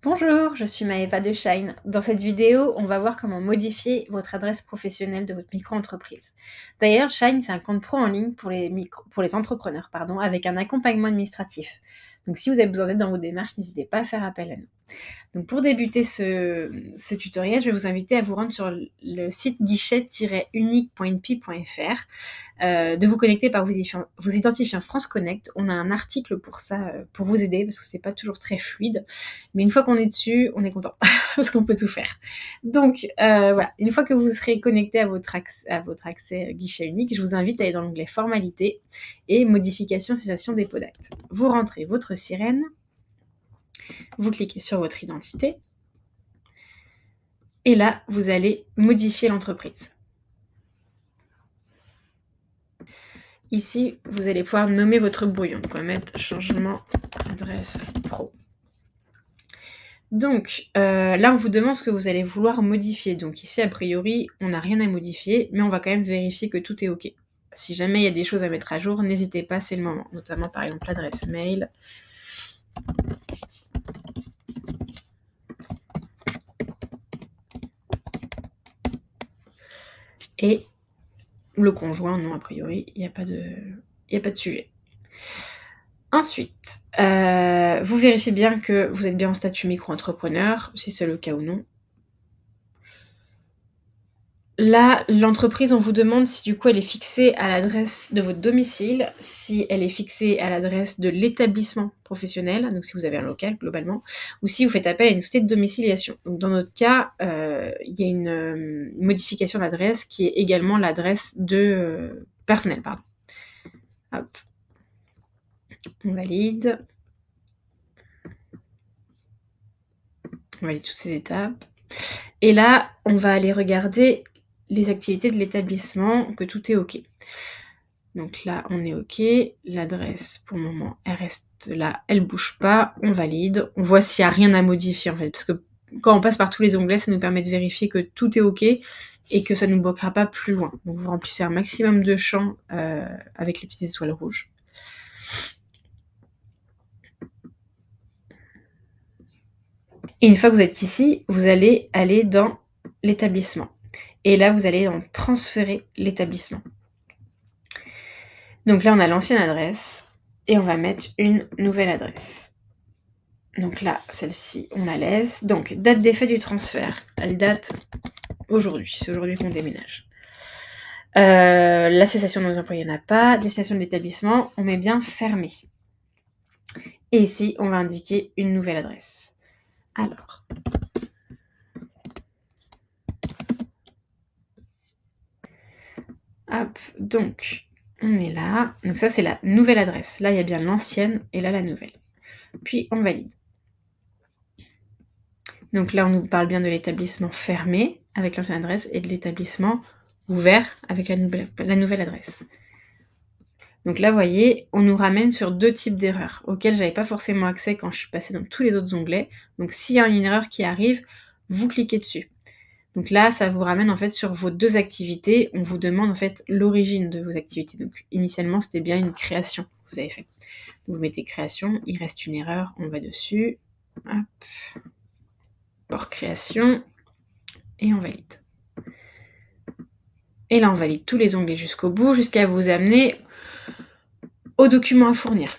Bonjour, je suis Maëva de Shine. Dans cette vidéo, on va voir comment modifier votre adresse professionnelle de votre micro-entreprise. D'ailleurs, Shine, c'est un compte pro en ligne pour les entrepreneurs, avec un accompagnement administratif. Donc si vous avez besoin d'aide dans vos démarches, n'hésitez pas à faire appel à nous. Donc pour débuter ce tutoriel, je vais vous inviter à vous rendre sur le site guichet-unique.npi.fr, de vous connecter par vos identifiants France Connect. On a un article pour ça, pour vous aider, parce que c'est pas toujours très fluide. Mais une fois qu'on est dessus, on est content, parce qu'on peut tout faire. Donc voilà, une fois que vous serez connecté à votre accès guichet unique, je vous invite à aller dans l'onglet Formalités et Modification, cessation, dépôt d'acte. Vous rentrez votre sirène, vous cliquez sur votre identité, et là, vous allez modifier l'entreprise. Ici, vous allez pouvoir nommer votre brouillon. Vous pouvez mettre changement adresse pro. Donc, là, on vous demande ce que vous allez vouloir modifier. Donc ici, a priori, on n'a rien à modifier, mais on va quand même vérifier que tout est OK. Si jamais il y a des choses à mettre à jour, n'hésitez pas, c'est le moment. Notamment, par exemple, l'adresse mail. Et le conjoint, non, a priori, il n'y a pas de sujet. Ensuite, vous vérifiez bien que vous êtes bien en statut micro-entrepreneur, si c'est le cas ou non. Là, l'entreprise, on vous demande si du coup elle est fixée à l'adresse de votre domicile, si elle est fixée à l'adresse de l'établissement professionnel, donc si vous avez un local globalement, ou si vous faites appel à une société de domiciliation. Donc dans notre cas, il y a une modification d'adresse qui est également l'adresse de personnel, pardon. Hop. On valide. On valide toutes ces étapes. Et là, on va aller regarder les activités de l'établissement, que tout est OK. Donc là, on est OK. L'adresse, pour le moment, elle reste là, elle bouge pas. On valide. On voit s'il n'y a rien à modifier, en fait. Parce que quand on passe par tous les onglets, ça nous permet de vérifier que tout est OK et que ça ne nous bloquera pas plus loin. Donc vous remplissez un maximum de champs avec les petites étoiles rouges. Et une fois que vous êtes ici, vous allez aller dans l'établissement. Et là, vous allez en transférer l'établissement. Donc là, on a l'ancienne adresse et on va mettre une nouvelle adresse. Donc là, celle-ci, on la laisse. Donc, date d'effet du transfert. Elle date aujourd'hui. C'est aujourd'hui qu'on déménage. La cessation de nos employés n'a pas. Destination de l'établissement, on met bien fermé. Et ici, on va indiquer une nouvelle adresse. Alors, hop, donc, on est là. Donc ça, c'est la nouvelle adresse. Là, il y a bien l'ancienne et là, la nouvelle. Puis, on valide. Donc là, on nous parle bien de l'établissement fermé avec l'ancienne adresse et de l'établissement ouvert avec la nouvelle adresse. Donc là, vous voyez, on nous ramène sur deux types d'erreurs auxquelles j'avais pas forcément accès quand je suis passée dans tous les autres onglets. Donc s'il y a une erreur qui arrive, vous cliquez dessus. Donc là, ça vous ramène en fait sur vos deux activités. On vous demande en fait l'origine de vos activités. Donc initialement, c'était bien une création que vous avez fait. Donc vous mettez création, il reste une erreur, on va dessus. Hop. Hors création. Et on valide. Et là, on valide tous les onglets jusqu'au bout, jusqu'à vous amener au document à fournir.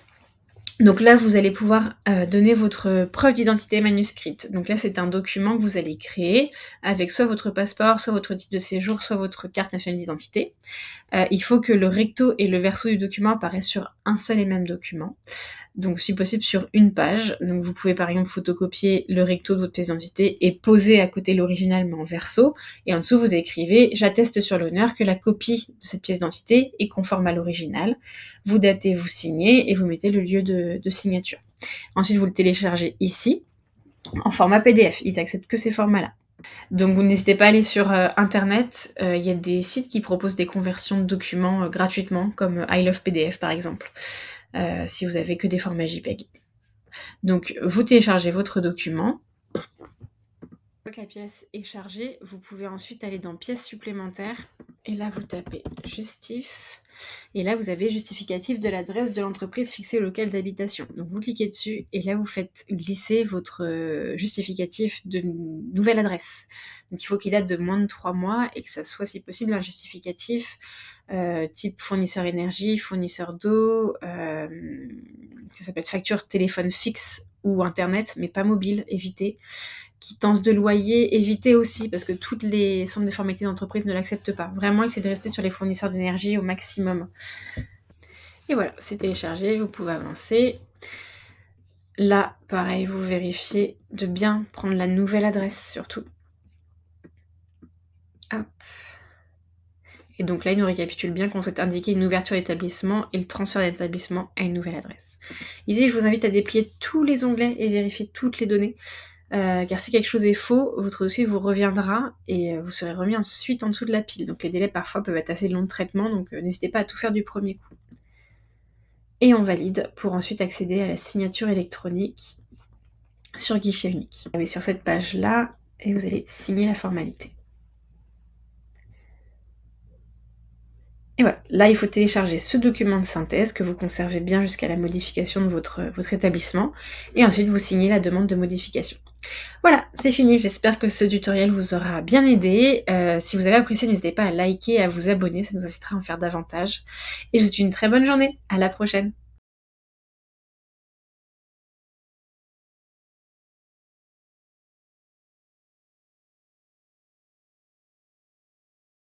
Donc là, vous allez pouvoir donner votre preuve d'identité manuscrite. Donc là, c'est un document que vous allez créer avec soit votre passeport, soit votre titre de séjour, soit votre carte nationale d'identité. Il faut que le recto et le verso du document apparaissent sur un seul et même document. Donc, si possible, sur une page. Donc, vous pouvez par exemple photocopier le recto de votre pièce d'identité et poser à côté l'original, mais en verso. Et en dessous, vous écrivez « J'atteste sur l'honneur que la copie de cette pièce d'identité est conforme à l'original ». Vous datez, vous signez et vous mettez le lieu de signature. Ensuite, vous le téléchargez ici, en format PDF. Ils acceptent que ces formats-là. Donc vous n'hésitez pas à aller sur internet, il y a des sites qui proposent des conversions de documents gratuitement, comme I Love PDF par exemple, si vous avez que des formats JPEG. Donc vous téléchargez votre document. Une fois que la pièce est chargée, vous pouvez ensuite aller dans pièces supplémentaires, et là vous tapez justif, Et là, vous avez justificatif de l'adresse de l'entreprise fixée au local d'habitation. Donc vous cliquez dessus et là, vous faites glisser votre justificatif de nouvelle adresse. Donc il faut qu'il date de moins de 3 mois et que ça soit, si possible, un justificatif type fournisseur énergie, fournisseur d'eau, ça peut être facture téléphone fixe ou internet, mais pas mobile, évitez. Quittance de loyer, évitez aussi, parce que toutes les centres de formalité d'entreprise ne l'acceptent pas. Vraiment, essayez de rester sur les fournisseurs d'énergie au maximum. Et voilà, c'est téléchargé, vous pouvez avancer. Là, pareil, vous vérifiez de bien prendre la nouvelle adresse, surtout. Hop. Et donc là, il nous récapitule bien qu'on souhaite indiquer une ouverture d'établissement et le transfert d'établissement à une nouvelle adresse. Ici, je vous invite à déplier tous les onglets et vérifier toutes les données. Car si quelque chose est faux, votre dossier vous reviendra et vous serez remis ensuite en dessous de la pile. Donc les délais parfois peuvent être assez longs de traitement, donc n'hésitez pas à tout faire du premier coup. Et on valide pour ensuite accéder à la signature électronique sur guichet unique. Vous allez sur cette page-là et vous allez signer la formalité. Et voilà, là il faut télécharger ce document de synthèse que vous conservez bien jusqu'à la modification de votre établissement et ensuite vous signez la demande de modification. Voilà, c'est fini, j'espère que ce tutoriel vous aura bien aidé. Si vous avez apprécié, n'hésitez pas à liker et à vous abonner, ça nous incitera à en faire davantage. Et je vous souhaite une très bonne journée, à la prochaine.